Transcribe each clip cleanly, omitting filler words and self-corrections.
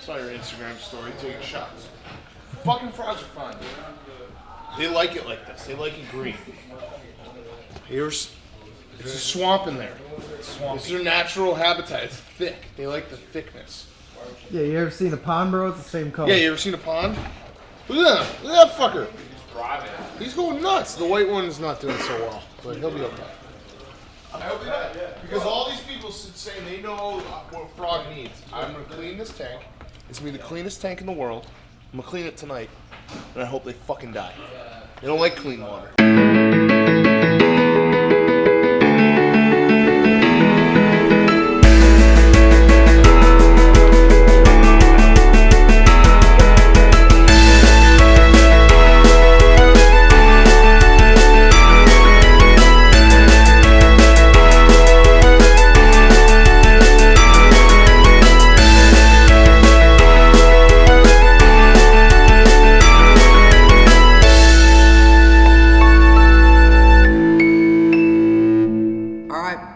Saw your Instagram story taking shots. Fucking frogs are fine, dude. They like it like this. They like it green. It's a swamp in there. It's their natural habitat. It's thick. They like the thickness. Yeah, you ever seen a pond, bro? It's the same color. Yeah, you ever seen a pond? Look at that. Look at that fucker. He's going nuts. The white one's not doing so well, but he'll be okay. I hope he does. Because all these people say they know what a frog needs. I'm going to clean this tank. It's going to be the cleanest tank in the world. I'm going to clean it tonight, and I hope they fucking die. They don't like clean water.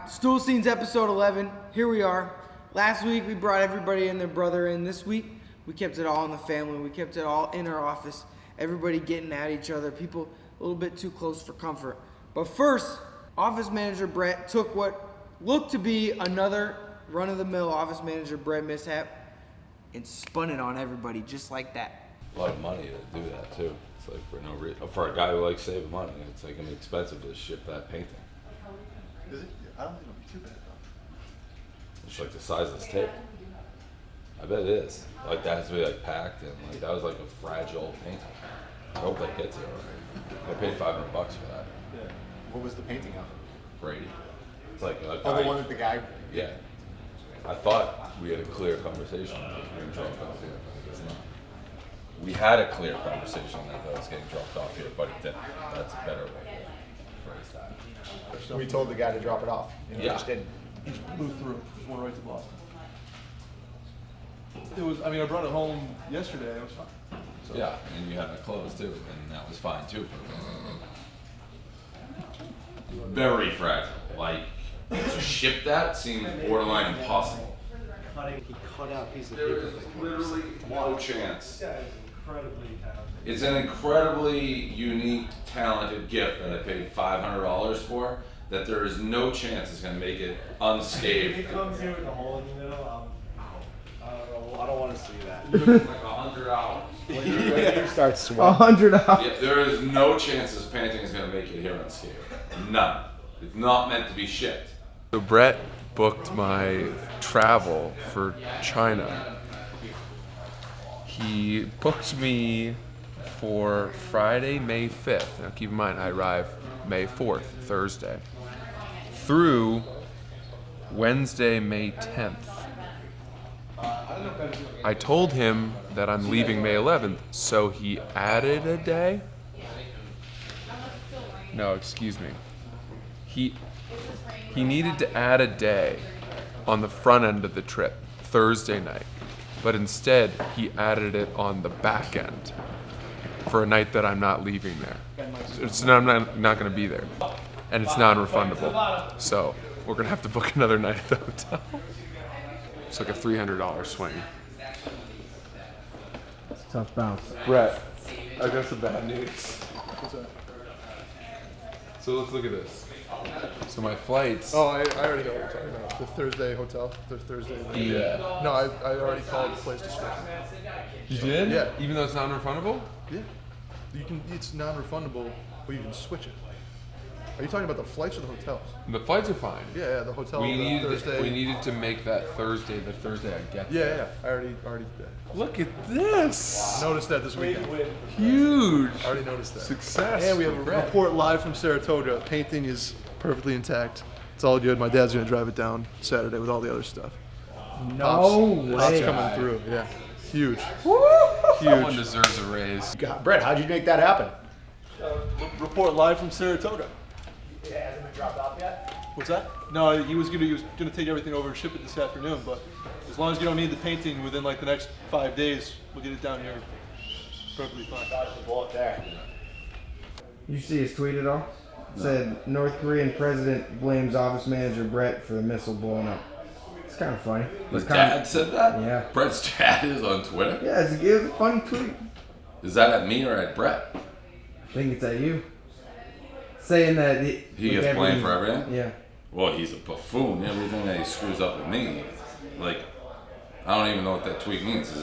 Stool Scenes episode 11. Here we are. Last week we brought everybody and their brother in. This week we kept it all in the family. We kept it all in our office. Everybody getting at each other. People a little bit too close for comfort. But first, office manager Brett took what looked to be another run-of-the-mill office manager Brett mishap and spun it on everybody just like that. A lot of money to do that too. It's like for no reason. For a guy who likes saving money, it's like inexpensive to ship that painting. Is it? I don't think it'll be too bad though. It's like the size of this table. I bet it is. Like that has to be like packed and like that was like a fragile painting. I hope that gets here alright. I paid $500 for that. Yeah. What was the painting of? Brady. It's like a Oh, the one that the guy. Yeah. I thought we had a clear conversation. Getting dropped off here, but it's not. We had a clear conversation that I was getting dropped off here, but it didn't. That's a better way to phrase that. We told the guy to drop it off. And he Yeah. just didn't. He just blew through. Just went right to Boston. It was. I mean, I brought it home yesterday. It was fine. So. Yeah, and you had it closed too, and that was fine too. Very fragile. Like to ship that seems borderline impossible. He cut out a piece of There paper. is literally no chance. Yeah, it's incredibly talented. It's an incredibly unique, talented gift that I paid $500 for. That there is no chance it's going to make it unscathed. If he comes here with a hole in the middle, I don't know. I don't want to see that. Like $100. When you start sweating. $100. Yeah, there is no chance this painting is going to make it here unscathed. None. It's not meant to be shipped. So Brett booked my travel for China. He booked me for Friday, May 5th. Now keep in mind, I arrive May 4th, Thursday, through Wednesday, May 10th. I told him that I'm leaving May 11th, so he added a day. No, excuse me. He needed to add a day on the front end of the trip, Thursday night, but instead he added it on the back end for a night that I'm not leaving there. I'm not going to be there, and it's non-refundable. So we're going to have to book another night at the hotel. It's like a $300 swing. It's a tough bounce. Brett, I got some bad news. So let's look at this. So my flights. Oh, I already know what you're talking about. The Thursday hotel. The Thursday. Yeah. No, I already called the place to switch. You did? Yeah. Even though it's non-refundable? Yeah. You can. It's non-refundable, but you can switch it. Are you talking about the flights or the hotels? The flights are fine. Yeah, the hotel. We the needed Thursday. we needed to make that Thursday the Thursday I get there. Yeah. I already did that. Look at this. Noticed that this weekend. Huge. I already noticed that. Success. And we have a report live from Saratoga. Painting is perfectly intact. It's all good. My dad's gonna drive it down Saturday with all the other stuff. No Pops way. coming through. Yeah, huge. Someone Huge. deserves a raise. God, Brett, how'd you make that happen? Report live from Saratoga. It hasn't been dropped off yet? What's that? No, he was gonna take everything over and ship it this afternoon. But as long as you don't need the painting within like the next 5 days, we'll get it down here. Perfectly fine. Dodged the bullet there. You see his tweet at all? Said North Korean president blames office manager Brett for the missile blowing up. It's kind of funny. His dad said that? Yeah. Brett's dad is on Twitter? Yeah, it was a funny tweet. Is that at me or at Brett? I think it's at you. Saying that He gets blamed for everything? Yeah. Well, he's a buffoon. Everything that he screws up with me, like, I don't even know what that tweet means.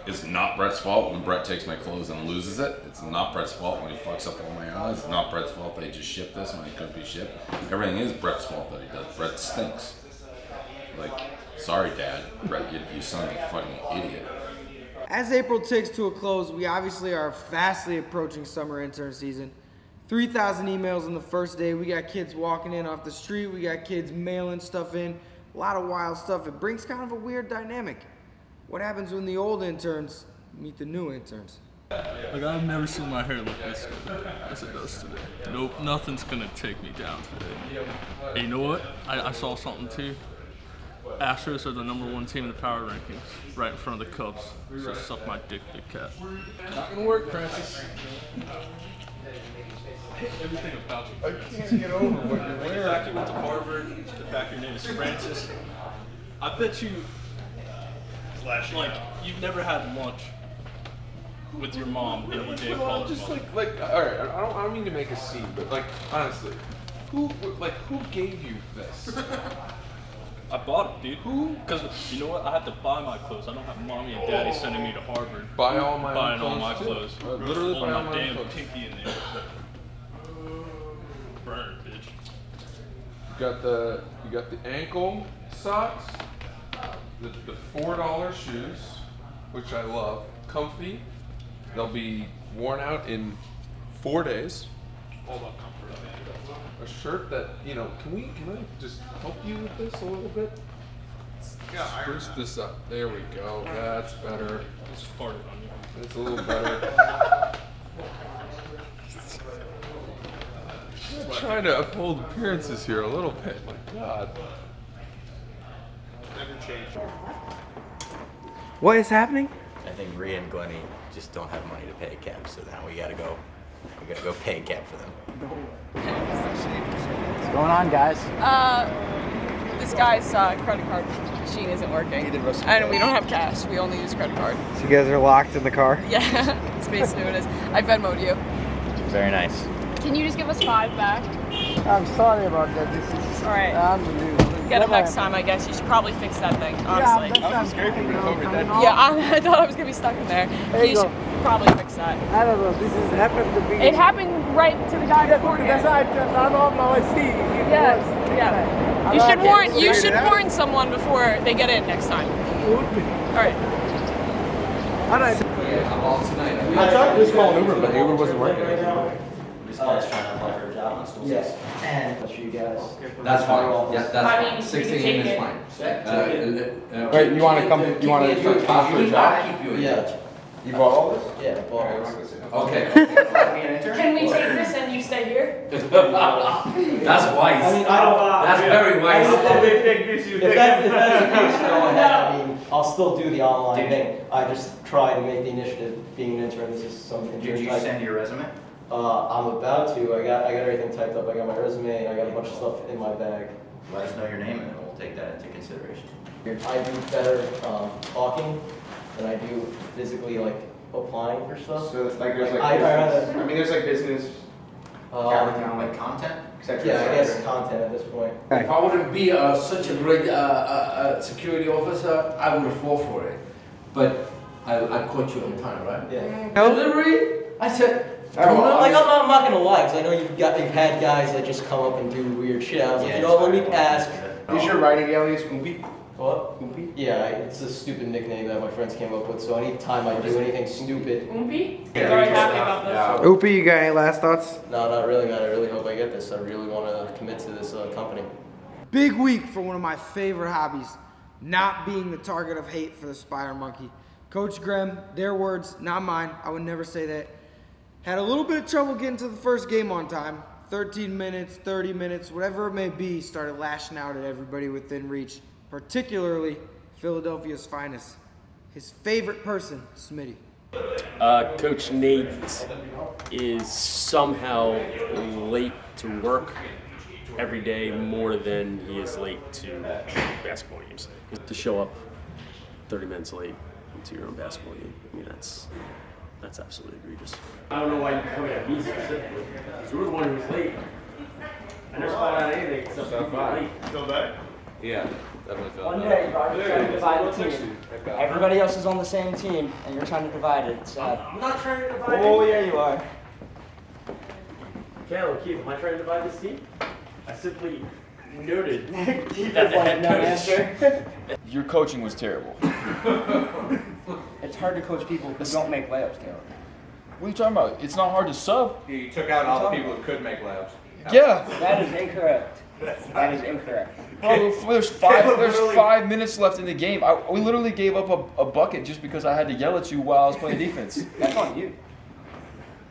It's not Brett's fault when Brett takes my clothes and loses it. It's not Brett's fault when he fucks up all my eyes. It's not Brett's fault that he just shipped this when it couldn't be shipped. Everything is Brett's fault that he does. Brett stinks. Like, sorry, Dad. Brett, you son of a fucking idiot. As April ticks to a close, we obviously are fastly approaching summer intern season. 3,000 emails on the first day. We got kids walking in off the street. We got kids mailing stuff in. A lot of wild stuff. It brings kind of a weird dynamic. What happens when the old interns meet the new interns? Like, I've never seen my hair look this good as it does today. Nope, nothing's gonna take me down today. Hey, you know what? I saw something too. Astros are the #1 team in the power rankings, right in front of the Cubs. So suck my dick, big cat. Not gonna work, Francis. Everything about you. I can't get over what you're The wearing. fact you went to Harvard, the fact your name is Francis. I bet you, like, you've never had lunch with your mom in your day of Well, college. just like, all right. I don't mean to make a scene, but like, honestly, who gave you this? I bought it, dude. Who? Because you know what? I had to buy my clothes. I don't have mommy and daddy sending me to Harvard. Buy all my buying own all my clothes, clothes. too. Literally Holding buy all my my own damn clothes. pinky in there. Burn, bitch. You got the ankle socks, the $4 shoes, which I love, comfy. They'll be worn out in 4 days. All about comfort. A shirt that, can I just help you with this a little bit? Spruce this up. There we go. That's better. Just farted on you. That's a little better. I'm trying to uphold appearances here a little bit. My God. Never change. What is happening? I think Rhea and Glennie just don't have money to pay a cab, so now we gotta go pay a cab for them. What's going on, guys? This guy's credit card machine isn't working. And we don't have cash. We only use credit card. So you guys are locked in the car? Yeah, that's basically what it is. I Venmo'd you. Very nice. Can you just give us $5 back? I'm sorry about that. This is All right. unbelievable. Get him next time, I guess. You should probably fix that thing, honestly. I was scared for you to cover that. Yeah, I thought I was going to be stuck in there. you You go. should probably fix that. I don't know. This has happened to me. It happened right to the guy before you. That's why I turned off. Now I see. Yeah. You should warn someone before they get in next time. All right. All right. I tried to just call an Uber, but the Uber wasn't working. This guy's trying to apply for a job on Stool. Yes. And that's for you guys. That's fine. Yeah, that's I mean, fine. 6 you can a.m. take is it. fine. Wait, you want to come? You want to apply for a job? Keep you in Yeah. touch. You bought all this? Yeah, well, Okay. Can we take this and you stay here? That's wise. I mean, I don't. That's very wise. If that's the case, go ahead. I mean, I'll still do the online thing. I just try to make the initiative. Being an intern, this is something. Did you send your resume? I'm about to. I got everything typed up. I got my resume and I got a bunch of stuff in my bag. Let us know your name and we'll take that into consideration. I do better talking than I do physically like applying for stuff. So it's like there's like I business. I mean, there's like business. Like content? etc. Yeah, I guess content at this point. If I wouldn't be such a great security officer, I would have fought for it. But I caught you on time, right? Yeah. Delivery? I said, Like I'm not gonna lie, 'cause I know you've had guys that just come up and do weird shit. I was like, let me ask. Is your writing alias Oopie? What? Oopie? Yeah, it's a stupid nickname that my friends came up with. So anytime I do anything stupid, Oompy? You're very happy about this? Oopie, you got any last thoughts? no, not really, man. I really hope I get this. I really want to commit to this company. Big week for one of my favorite hobbies, not being the target of hate for the spider monkey. Coach Graham, their words, not mine. I would never say that. Had a little bit of trouble getting to the first game on time. 13 minutes, 30 minutes, whatever it may be, started lashing out at everybody within reach, particularly Philadelphia's finest. His favorite person, Smitty. Coach Nate is somehow late to work every day more than he is late to basketball games. To show up 30 minutes late to your own basketball game, I mean, that's absolutely egregious. I don't know why you're coming at me specifically. You were the one who was late. I never called out anything except for being late. Feel bad? Yeah. Definitely One day, you're trying to divide the team. Everybody else is on the same team, and you're trying to divide it. I'm not trying to divide it. Oh, yeah, you are. Caleb, Keith, am I trying to divide this team? I simply noted Keith that is the like, head no coach. answer. Your coaching was terrible. It's hard to coach people who don't make layups, Caleb. What are you talking about? It's not hard to sub. He took out all the people who could make layups. Yeah. That is incorrect. That is incorrect. Bro, there's 5 minutes left in the game. We literally gave up a bucket just because I had to yell at you while I was playing defense. That's on you.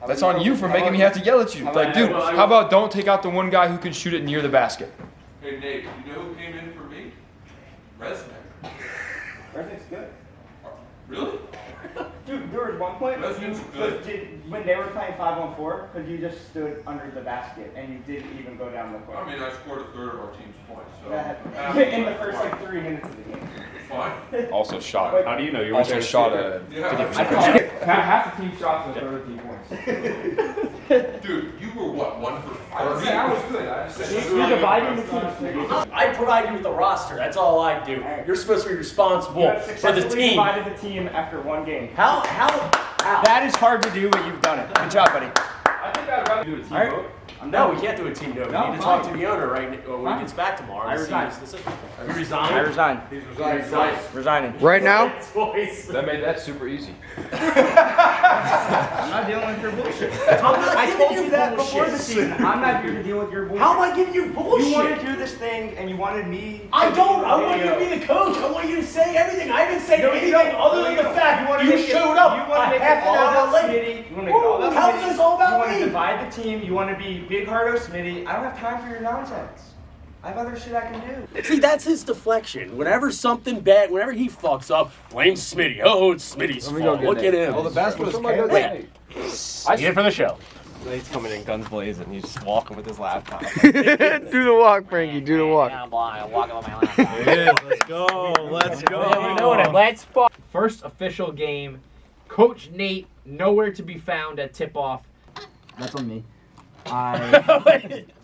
That's on you for making me have to yell at you. Like, dude, how about don't take out the one guy who can shoot it near the basket? Hey, Nate, you know who came in for me? Resnick. Resnick's good. Really? Dude, there was one point Resnick's good. when they were playing 5-on-4, because you just stood under the basket and you didn't even go down the court. I mean, I scored a third of our team's points. So In the first like 3 minutes of the game. Fine. Also shot. How do you know you were Also there? shot a Yeah. 50%. Half the team shots was 13 points. Dude, you were what, 1 for 30? I was good. I just said You're dividing the team. I provide you with the roster. That's all I do. You're supposed to be responsible for the team. Divided the team after one game. How? That is hard to do, but you've done it. Good job, buddy. I think I'd rather do a team All right. vote. No, we can't do a team vote. No, We need to fine. talk to the owner when he gets back tomorrow. I to see resign. his decision. You resign? I resign. He's resigning. Resigning. Right now? Twice. That made that super easy. I'm not dealing with your bullshit. I told you that before the season. I'm not here to deal with your bullshit. How am I giving you bullshit? You wanted to do this thing, and you wanted me. I don't. I want you to be the coach. I want you to say everything. I haven't said anything other than the fact you showed up. You want to make half it all an hour about late. Smitty. You want to make it all about How Smitty. is this all about You want me? to divide the team. You want to be big Hardo Smitty. I don't have time for your nonsense. I have other shit I can do. See, that's his deflection. Whenever something bad, whenever he fucks up, blame Smitty. Oh, it's Smitty's fault. Look at him. Well, the basketball was Wait. I see it for the show. Nate's coming in guns blazing. He's just walking with his laptop. Do the walk, Frankie. Do the walk. I'm walking with my laptop. Let's go. Let's go. Yeah, we doing it. Let's fuck. First official game. Coach Nate nowhere to be found at tip-off. That's on me.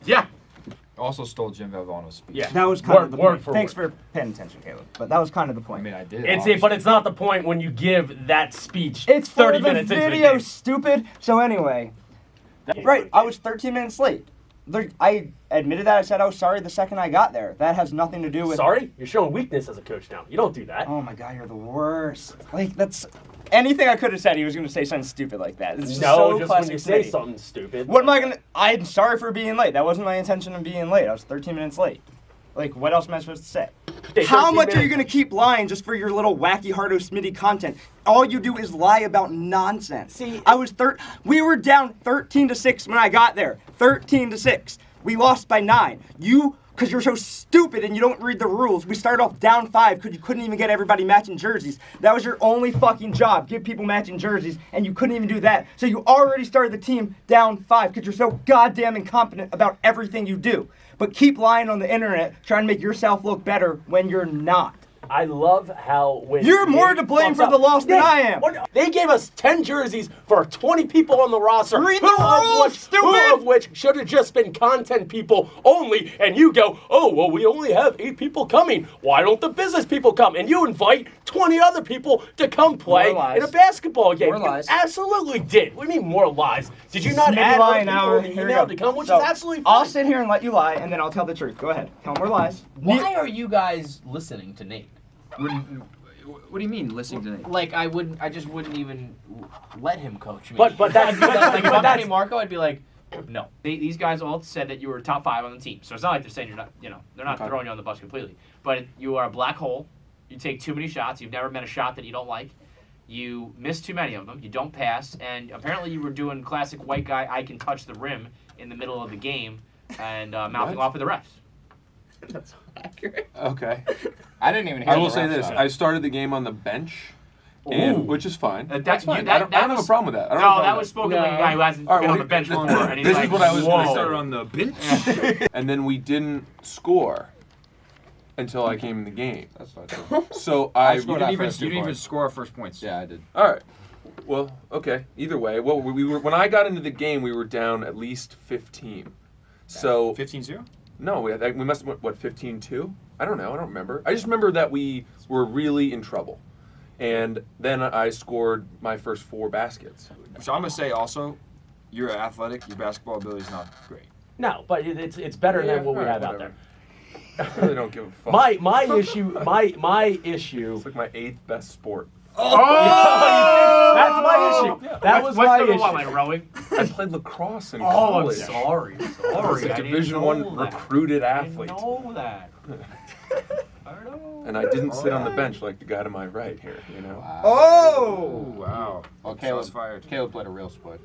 Yeah. Also stole Jim Valvano's speech. Yeah. That was kind of the Word point. for Thanks for paying attention, Caleb. But that was kind of the point. I mean, I did. But it's not the point when you give that speech It's 30 for the minutes into the video, game. stupid. So anyway, right, I was 13 minutes late. I admitted that. I said I was sorry the second I got there. That has nothing to do with. Sorry? You're showing weakness as a coach now. You don't do that. Oh my God, you're the worst. Like that's anything I could have said. He was going to say something stupid like that. It's just so just classic when you say Smitty. something stupid. What am I gonna? I'm sorry for being late. That wasn't my intention of being late. I was 13 minutes late. Like, what else am I supposed to say? Okay, How 13 much are you minutes. gonna keep lying just for your little wacky Hardo Smitty content? All you do is lie about nonsense. See, we were down 13-6 when I got there. 13-6. We lost by 9. Because you're so stupid and you don't read the rules. We started off down 5 because you couldn't even get everybody matching jerseys. That was your only fucking job, give people matching jerseys, and you couldn't even do that. So you already started the team down 5 because you're so goddamn incompetent about everything you do. But keep lying on the internet trying to make yourself look better when you're not. I love how when You're more Nate to blame fucks for up- the loss than Nate, I am. They gave us 10 jerseys for 20 people on the roster. Read the rules, stupid! Who of which should have just been content people only, and you go, oh, well, we only have 8 people coming. Why don't the business people come? And you invite 20 other people to come play in a basketball game. More lies. You absolutely did. What do you mean more lies? Did you not Smitty add lie other an people hour. in the Here we email go. to come, which So, is absolutely fine. I'll sit here and let you lie, and then I'll tell the truth. Go ahead. Tell more lies. Why are you guys listening to Nate? What do you mean listening to Nate? Like I just wouldn't even let him coach me. But that's- like if but I'm that's- Kenny Marco, I'd be like, no. These guys all said that you were top 5 on the team, so it's not like they're saying you're not. They're not throwing you on the bus completely. But you are a black hole. You take too many shots. You've never met a shot that you don't like. You miss too many of them. You don't pass, and apparently you were doing classic white guy. I can touch the rim in the middle of the game, and mouthing off at the refs. Okay. I didn't even hear I will the say refs this. on it. I started the game on the bench, and which is fine. That's fine. that I don't have a problem with that. I don't have a No, problem that with was spoken like a guy who hasn't All right, been on well, the bench before. And he's this like, is what I was going to whoa. start on the bench. And then we didn't score until I came in the game. That's not true. So You didn't even score our first points. Yeah, I did. All right. Well, okay. Either way, well, we were when I got into the game, we were down at least 15. So 15-0? No, we must have went 15-2. I don't know. I don't remember. I just remember that we were really in trouble, and then I scored my first 4 baskets. So I'm gonna say also, you're athletic. Your basketball ability is not great. No, but it's better than what we have out there. I really don't give a fuck. My issue. It's like my 8th best sport. Oh! That's my issue. Yeah. That was my issue. What, like rowing? I played lacrosse in Oh, college. I'm sorry. I was a Division I recruited athlete. I didn't know that. And I didn't sit on the bench like the guy to my right here, you know? Wow. Oh! Wow. Well, Caleb played a real sport.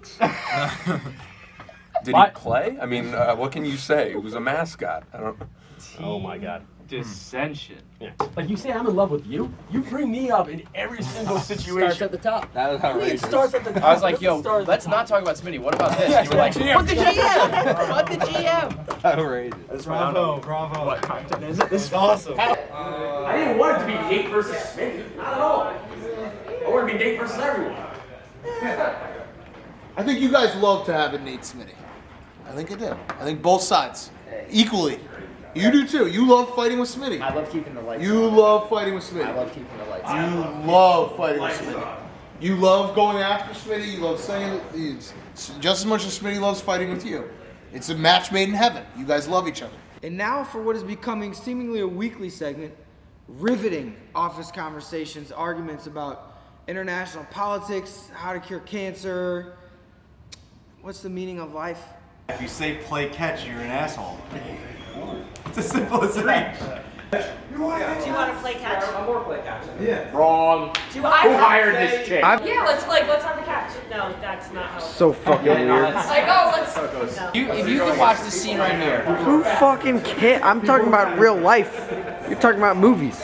Did he play? I mean, what can you say? It was a mascot. I don't. Oh my God. Dissension. Yeah. Like you say, I'm in love with you. You bring me up in every single situation. Starts at the top. That was outrageous. It starts at the top. I was like, yo, let's not talk about Smitty. What about this? You were like, fuck the GM! Fuck the GM! Outrageous. That's Bravo, bravo. What content is it? This is awesome. I didn't want it to be Nate versus Smitty. Not at all. I want it to be Nate versus everyone. I think you guys love to have it Nate Smitty. I think I do. I think both sides. Equally. You do too. You love fighting with Smitty. I love keeping the lights You on. love fighting with Smitty. I love keeping the lights You on. love fighting with Smitty. You love going after Smitty. You love saying it just as much as Smitty loves fighting with you. It's a match made in heaven. You guys love each other. And now for what is becoming seemingly a weekly segment, riveting office conversations, arguments about international politics, how to cure cancer, what's the meaning of life. If you say play catch, you're an asshole. It's as simple as that. Do you want to play catch? I'm more play catch. Yeah. Wrong. Who hired this chick? Yeah, let's have the catch. No, that's not how. So fucking weird. Like, oh, let's. No. If you can watch this scene right here. Who fucking can't? I'm talking about real life. You're talking about movies.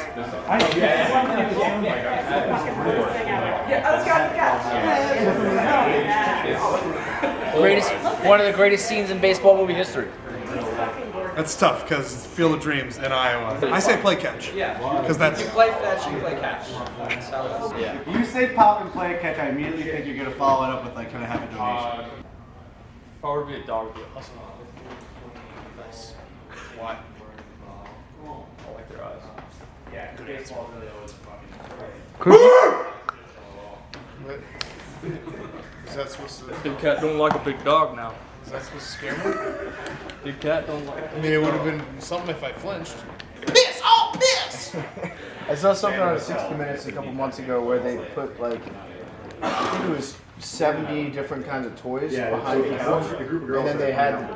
One of the greatest scenes in baseball movie history. That's tough because it's Field of Dreams in Iowa. I say play catch. Yeah. Because that's. You play fetch, you play catch. That's how it is. Yeah. If you say pop and play catch, I immediately think you're going to follow it up with, like, can I have a donation? If I were to be a dog, it'd be a hustle. Nice. Why? I like their eyes. Yeah, baseball really always Is that supposed to? Big cat don't like a big dog now. Is that supposed to scare me? Big cat don't like. I mean, it would have been something if I flinched. Piss! Oh, piss! I saw something on 60 Minutes a couple months ago where they put like, I think it was 70 different kinds of toys behind people, and then they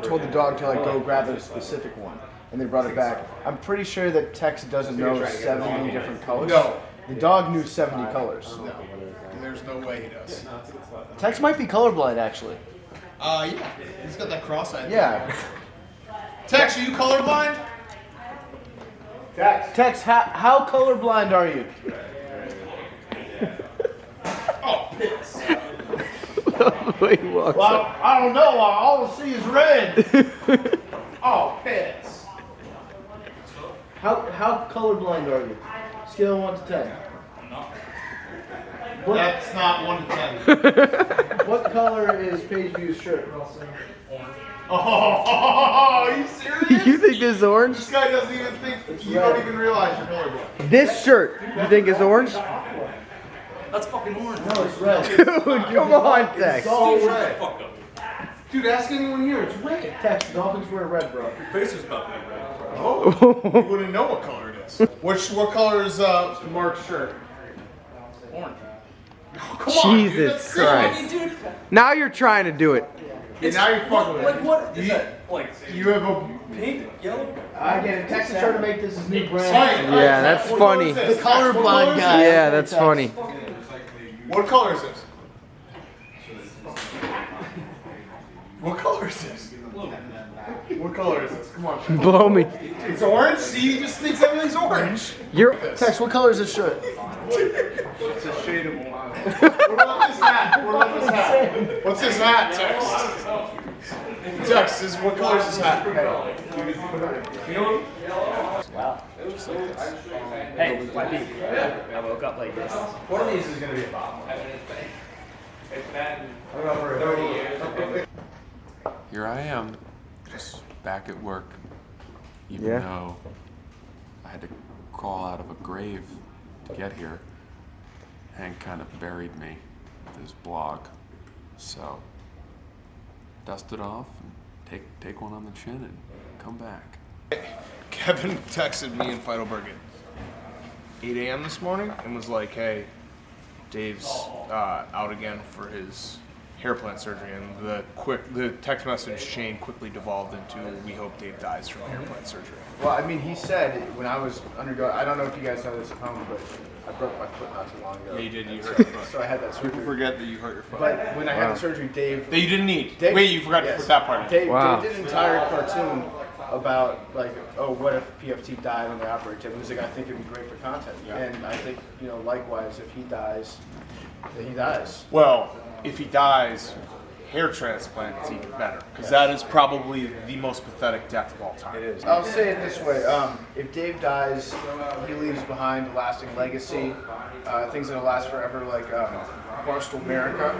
told the dog to like go grab a specific one, and they brought it back. I'm pretty sure that Tex doesn't know 70 different colors. No. The dog knew 70 colors. No. There's no way he does. Tex might be colorblind actually. Yeah. He's got that cross-eyed. Yeah. Tex, are you colorblind? Tex, how colorblind are you? Oh, piss. Well, I don't know. All I see is red. Oh, piss. How colorblind are you? Scale of 1 to 10. That's not 1 to 10. What color is Paige View's shirt? Oh, are you serious? You think this is orange? This guy doesn't even think, you don't even realize you're colorblind. This shirt, you think is orange? That's fucking orange. No, it's red. Dude, come on, Tex. It's all red. Dude, ask anyone here, it's red. Tex, Dolphins wear red, bro. Your face is about to be red. Oh, you wouldn't know what color it is. What color is Mark's shirt? Orange. Oh, come on, dude, Jesus that's Christ. silly. Now you're trying to do it. Yeah, now you're fucking with Like it. what is that? Like You have a pink, yellow? I get it. Tex is trying to make this his new brand. Yeah, that's What color funny. is this? The colorblind guy. Yeah, that's funny. What color is this? What color is this? What color is this? Come on. Blow me. It's orange? See, he just thinks everything's orange. You're Tex, what color is this shirt? It's a shade of one. What about this hat? What about this hat? What's this hat, Tex? Tex, what color is this hat? You know what? Wow. Hey, my people. I woke up like this. One of these is going to be a bomb. It's bad. I don't know for 30 years. Here I am, just back at work, even Yeah. though I had to crawl out of a grave to get here. Hank kind of buried me with his blog, so dust it off and take one on the chin and come back. Kevin texted me in Feidelberg at 8 a.m. this morning and was like, hey, Dave's out again for his hair plant surgery, and the text message chain quickly devolved into, we hope Dave dies from hair plant surgery. Well, I mean, he said when I was undergoing, I don't know if you guys know this at home, but I broke my foot not too long ago. Yeah, you did. You hurt your foot. So I had that surgery. People forget that you hurt your foot. But when I had the surgery, Dave... That you didn't need. Dave, Wait, you forgot to put that part in. Dave did an entire cartoon about, like, oh, what if PFT died when they operated him? He was like, I think it'd be great for content. Yeah. And I think, likewise, if he dies, then he dies. Well, if he dies, hair transplant is even better, because that is probably the most pathetic death of all time. It is. I'll say it this way: if Dave dies, he leaves behind a lasting legacy, things that'll last forever, like Barstool America,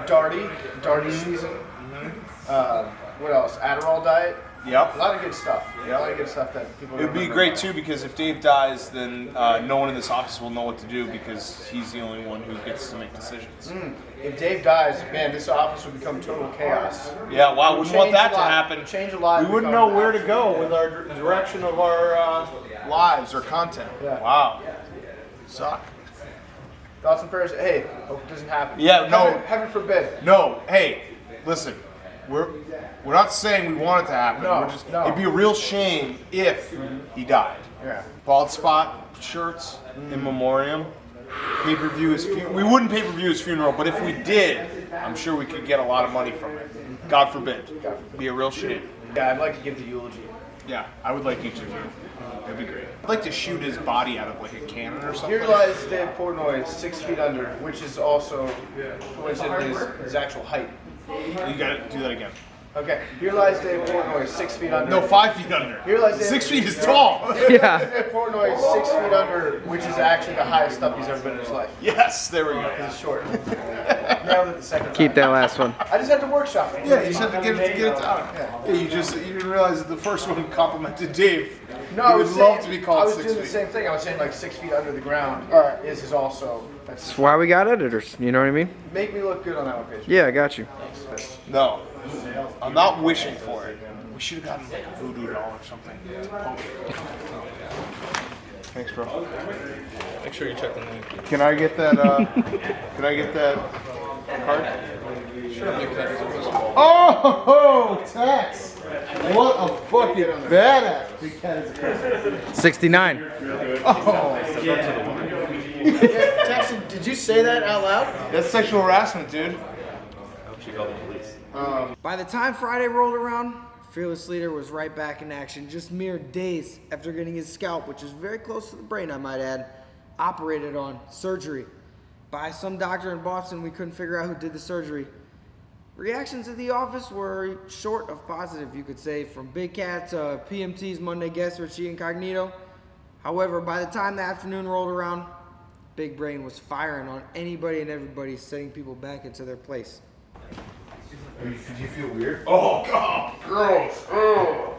Darty season. What else? Adderall diet. Yep. A lot of good stuff. Yeah, a lot of good stuff that people. It'd be great too, because if Dave dies, then no one in this office will know what to do, because he's the only one who gets to make decisions. If Dave dies, man, this office would become total chaos. Yeah, wow, wouldn't want that to happen. Change a lot. We wouldn't know where to go with our direction of our lives or content. Yeah. Wow. Suck. Thoughts and prayers. Hey, hope it doesn't happen. Yeah, no. Heaven forbid. No, hey, listen. We're not saying we want it to happen. No, It'd be a real shame if he died. Yeah. Bald spot shirts in memoriam. Pay-per-view his funeral. We wouldn't pay-per-view his funeral, but if we did, I'm sure we could get a lot of money from it. God forbid. It'd be a real shame. Yeah, I'd like to give the eulogy. Yeah, I would like you to. That'd be great. I'd like to shoot his body out of like a cannon or something. Here lies Dave Portnoy, 6 feet under, which is also coincidentally his actual height. You gotta do that again. Okay, here lies Dave Portnoy, 6 feet under. No, 5 feet under. Here lies Dave, 6 feet is tall. Here lies Dave Portnoy, 6 feet under, which is actually the highest up he's ever been in his life. Yes, there we go. He's short. Nailed it the second time. Keep that last one. I just had to workshop it. Yeah, you just had to get it down. Yeah, you didn't realize that the first one complimented Dave. No, he I would was love saying, to be called I was 6 doing feet. the same thing. I was saying like 6 feet under the ground is also. That's why we got editors. You know what I mean? Make me look good on that one page. Yeah, I got you. No, I'm not wishing for it. We should have gotten like a voodoo doll or something. Thanks, bro. Make sure you check the name. Can I get that? Can I get that card? Oh, Tex! What a fucking badass! Big cat is a crazy. 69. Oh, Tex, did you say that out loud? That's sexual harassment, dude. I hope she called the police. By the time Friday rolled around, Fearless Leader was right back in action just mere days after getting his scalp, which is very close to the brain, I might add, operated on, surgery. By some doctor in Boston, we couldn't figure out who did the surgery. Reactions at the office were short of positive, you could say, from Big Cat to PMT's Monday guest Richie Incognito. However, by the time the afternoon rolled around, Big Brain was firing on anybody and everybody, setting people back into their place. Did you feel weird? Oh, God, gross. Oh.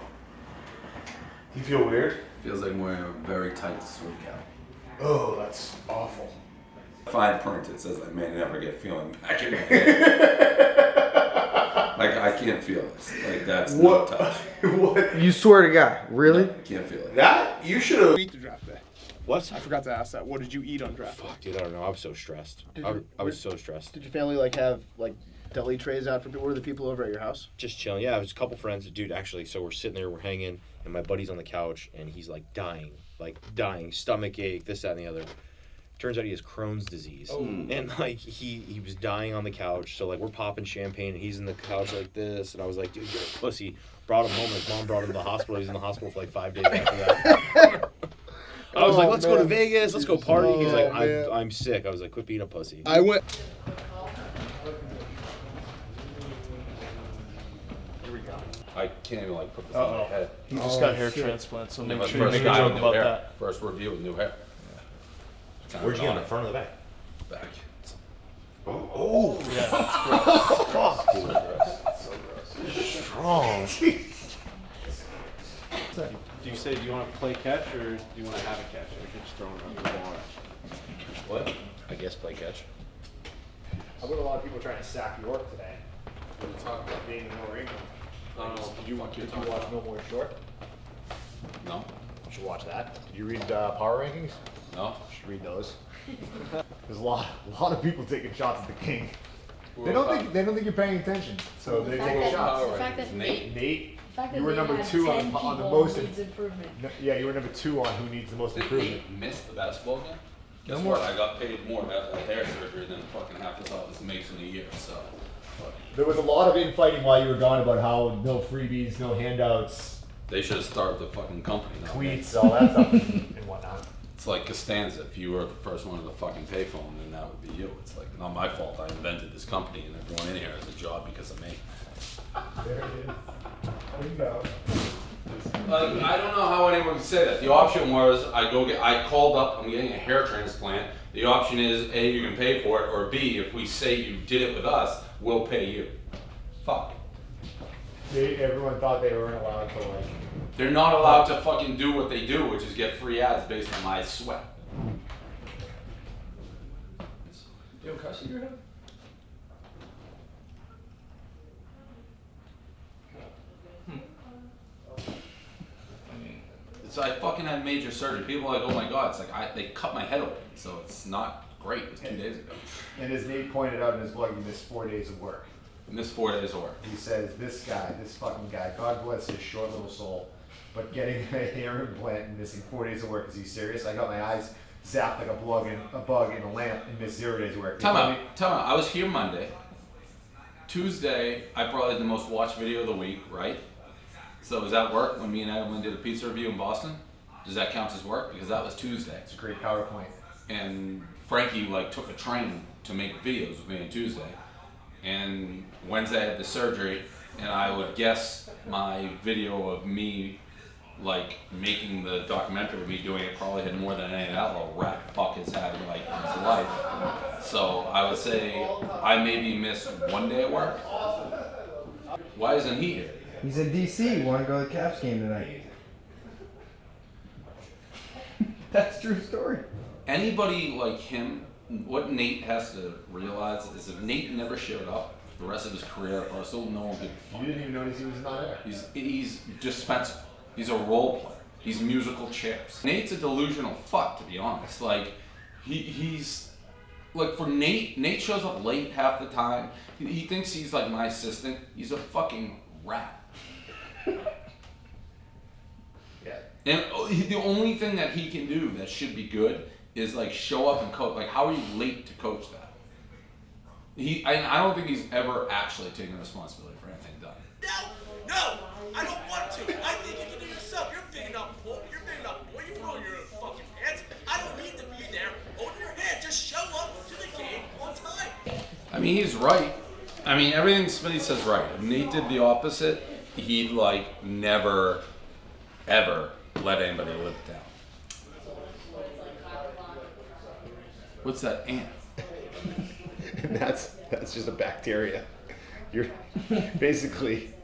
Do you feel weird? Feels like I'm wearing a very tight swim cap. Oh, that's awful. Fine print, it says I may never get feeling back in my head. Like, I can't feel this. Like, that's no touch. What? You swear to God, really? No, can't feel it. That? You should have eat the draft day. What? I forgot to ask that. What did you eat on draft day? Fuck, dude, I don't know. I was so stressed. I was so stressed. Did your family like have like deli trays out for people? Were the people over at your house? Just chilling. Yeah, it was a couple friends. Dude, actually, so we're sitting there, we're hanging, and my buddy's on the couch, and he's like dying, stomach ache, this, that, and the other. Turns out he has Crohn's disease. Oh. And like he was dying on the couch, so like we're popping champagne and he's in the couch like this, and I was like, dude, you're a pussy. Brought him home, his mom brought him to the hospital. He's in the hospital for like 5 days after that. I was like, let's go to man. Vegas, let's go party. He's like, man. I'm sick. I was like, quit being a pussy. I went. I can't even like put this on my head. He just got hair transplant, so make But sure you first make a guy joke with new about hair. that. First review with new hair. Kind of Where'd you get annoying. the front or the back? Back. Oh. Yeah, that's gross. Fuck. So gross. Strong. Do you say do you want to play catch or do you want to have a catch? Or you're just throwing up the ball at? What? I guess play catch. How about a lot of people trying to sack York today? What are you talking about? Being in New England. Did you Did you watch No More Short? No. You should watch that. Did you read Power Rankings? No. You should read those. There's a lot of people taking shots at the King. Who They wrote don't think you're paying attention, so they're taking shots. The fact that Nate, fact that you were Nate number had 2 on 10 the people most. needs improvement. Yeah, you were number 2 on who needs the most Did improvement. Nate miss the basketball game? Guess No what? more. I got paid more after the hair surgery than fucking half this office makes in a year. So. There was a lot of infighting while you were gone about how no freebies, no handouts, They should have started the fucking company. Now. tweets, all that stuff, and whatnot. It's like Costanza. If you were the first one to the fucking payphone, then that would be you. It's like not my fault. I invented this company, and everyone in here has a job because of me. There it is. There you go. Like I don't know how anyone can say that. The option was I called up. I'm getting a hair transplant. The option is A, you can pay for it, or B, if we say you did it with us, we'll pay you. Fuck. Everyone thought they weren't allowed to like. They're not allowed to fucking do what they do, which is get free ads based on my sweat. Do you have a cuss in your head? I fucking had major surgery. People are like, oh my god, it's like they cut my head open, so it's not great. It was 2 days ago. And as Nate pointed out in his blog, he missed 4 days of work. I missed 4 days of work. He says, this fucking guy, God bless his short little soul, but getting a hair implant and missing 4 days of work, is he serious? I got my eyes zapped like a bug in a lamp and missed 0 days of work. Time out. I was here Monday. Tuesday, I probably had the most watched video of the week, right? So was that work when me and Edelman did a pizza review in Boston? Does that count as work? Because that was Tuesday. It's a great PowerPoint. And Frankie took a train to make videos with me on Tuesday. And Wednesday I had the surgery, and I would guess my video of me making the documentary of me doing it probably had more than any of that little rat fuck has had in his life. So I would say I maybe missed 1 day at work. Why isn't he here? He's in DC. Want to go to the Caps game tonight? That's a true story. Anybody like him, what Nate has to realize is if Nate never showed up the rest of his career at Barstool, no one could. You didn't even notice he was not there. He's dispensable. He's a role player. He's musical chairs. Nate's a delusional fuck, to be honest. He's for Nate shows up late half the time. He thinks he's like my assistant. He's a fucking rat. Yeah. And the only thing that he can do that should be good is show up and coach. How are you late to coach that? I don't think he's ever actually taken responsibility for anything done. No, I don't want to. I think you can do it yourself. You're big enough, boy. You're big enough, boy. You put on your fucking pants. I don't need to be there holding your hand. Just show up to the game on time. I mean, he's right. I mean, everything Smitty says right. If Nate did the opposite, he'd never, ever let anybody live it down. What's that ant? And that's just a bacteria. You're basically.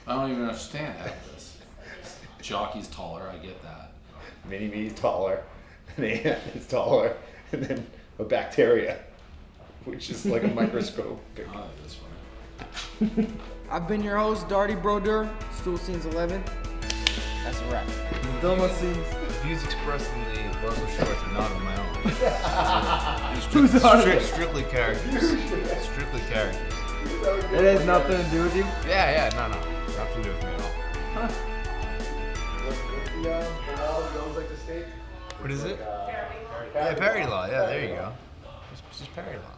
I don't even understand half of this. Jockey's taller, I get that. Mini Me's taller, an ant is taller, and then a bacteria, which is like a microscope. Oh, that's funny. I've been your host, Darty Broder, Stool Scenes 11. That's a wrap. Dilma Scenes. Views expressed in the Barstool Sports are not of my own. Who's are they? Strictly characters. Strictly characters. It has nothing to do with you? Yeah, no. Nothing to do with me at all. Huh. What is it? Yeah, parody law. Yeah, there you go. It's just parody law.